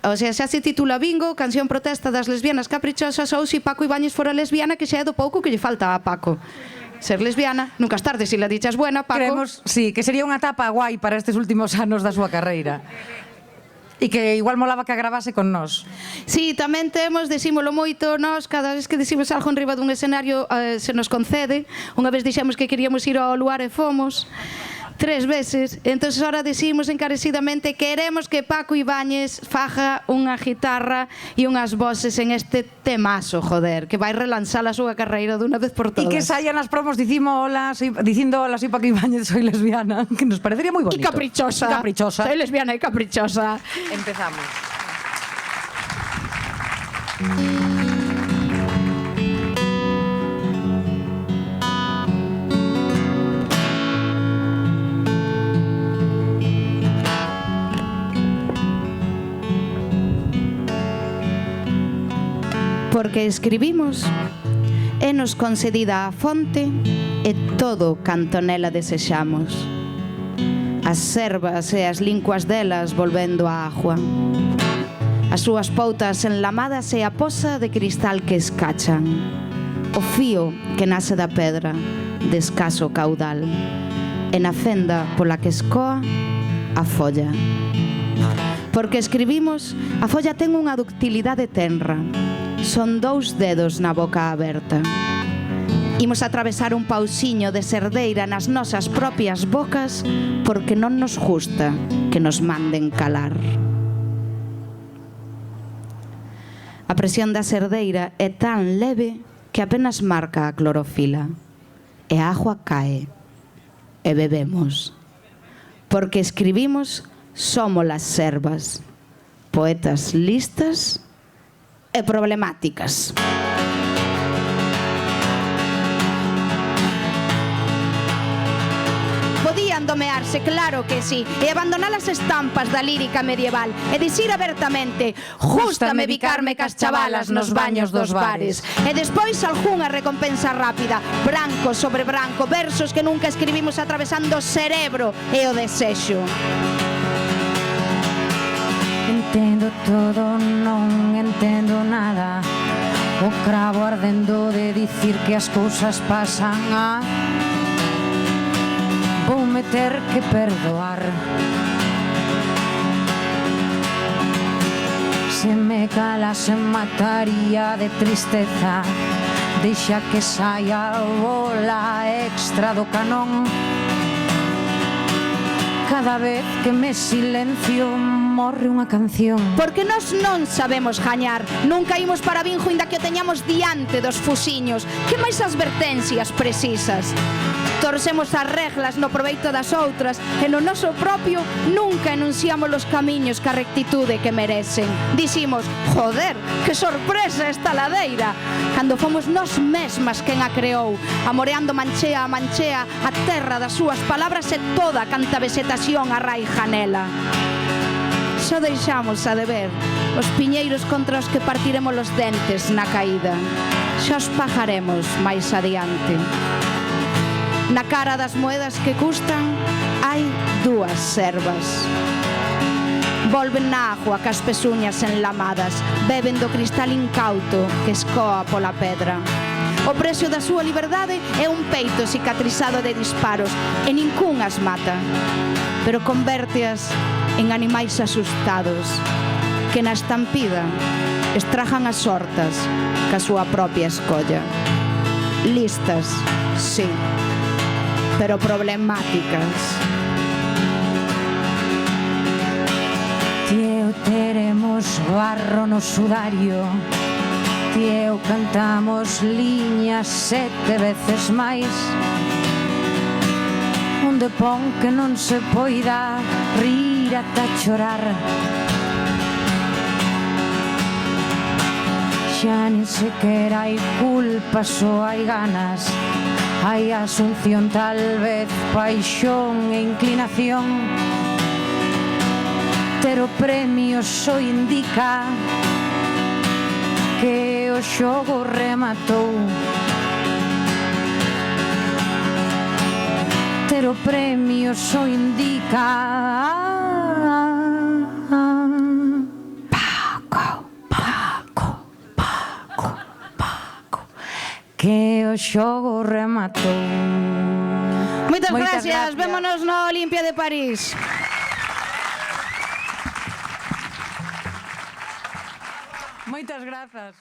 O sea, xa se titula Bingo, canción protesta das lesbianas caprichosas, ou se Paco Ibáñez fora lesbiana, que xa é do pouco que lle falta a Paco. Ser lesbiana, nunca es tarde, se la dichas buena, Paco. Creemos, sí, que sería unha etapa guai para estes últimos anos da súa carreira. E que igual molaba que a gravase con nós. Sí, tamén temos, decímolo moito, nós cada vez que decimos algo en riba dun escenario se nos concede. Unha vez dixemos que queríamos ir ao luar e fomos 3 veces, entonces ahora decimos encarecidamente queremos que Paco Ibáñez faja unha guitarra e unhas voces en este temazo, joder, que vai relanzar a súa carreira dunha vez por todas. E que saia nas promos dicindo hola, soy Paco Ibáñez, soy lesbiana, que nos parecería moi bonito. Y caprichosa. Soy lesbiana y caprichosa. Empezamos. Porque escribimos, é nos concedida a fonte e todo canto nela desexamos. As servas e as lincuas delas volvendo á agua. As súas poutas enlamadas e a poza de cristal que escachan. O fío que nace da pedra, de escaso caudal. E na fenda pola que escoa a folla. Porque escribimos, a folla ten unha ductilidade tenra. Son 2 dedos na boca aberta. Imos atravesar un pausiño de cerdeira nas nosas propias bocas porque non nos gusta que nos manden calar. A presión da cerdeira é tan leve que apenas marca a clorofila. E a agua cae. E bebemos. Porque escribimos, somos las servas. Poetas listas e problemáticas. Podían domearse, claro que sí, e abandonar as estampas da lírica medieval e dicir abertamente "Jústame bicarme cas chavalas nos baños dos bares" e despois algunha recompensa rápida, branco sobre branco, versos que nunca escribimos atravesando o cerebro e o desexo. Entendo todo, non entendo nada. O cravo ardendo de dicir que as cousas pasan a... Voume ter que perdoar. Se me calase mataría de tristeza. Deixa que saia a bola extra do canón. Cada vez que me silencio morre unha canción. Porque nós non sabemos gañar. Nunca imos para Bingo inda que o teñamos diante dos fusiños. Que máis advertencias precisas? Torcemos as reglas no proveito das outras e no noso propio nunca enunciamos os camiños ca rectitude que merecen. Dicimos, joder, que sorpresa esta ladeira, cando fomos nós mesmas quen a creou, amoreando manchea a manchea a terra das súas palabras e toda canta vegetación arraiga nela. Só deixamos a deber os piñeiros contra os que partiremos os dentes na caída. Xa os pagaremos máis adiante. Na cara das moedas que custan hai 2 servas. Volven na agua cas pezuñas enlamadas, beben do cristal incauto que escoa pola pedra. O precio da súa liberdade é un peito cicatrizado de disparos e nincún as mata, pero convérteas en animais asustados que na estampida estrajan as hortas ca súa propia escolla. Listas, sí, pero problemáticas. Tieu teremos barro no sudario. Tieu cantamos liñas 7 veces máis. Onde pon que non se poida rir ata chorar. Xa nin sequera hai culpa, só hai ganas. Hai asunción, tal vez paixón e inclinación. Ter o premio só indica que o xogo rematou. Ter o premio só indica que o xogo rematou. Moitas gracias, vémonos no Olimpia de París. Moitas grazas.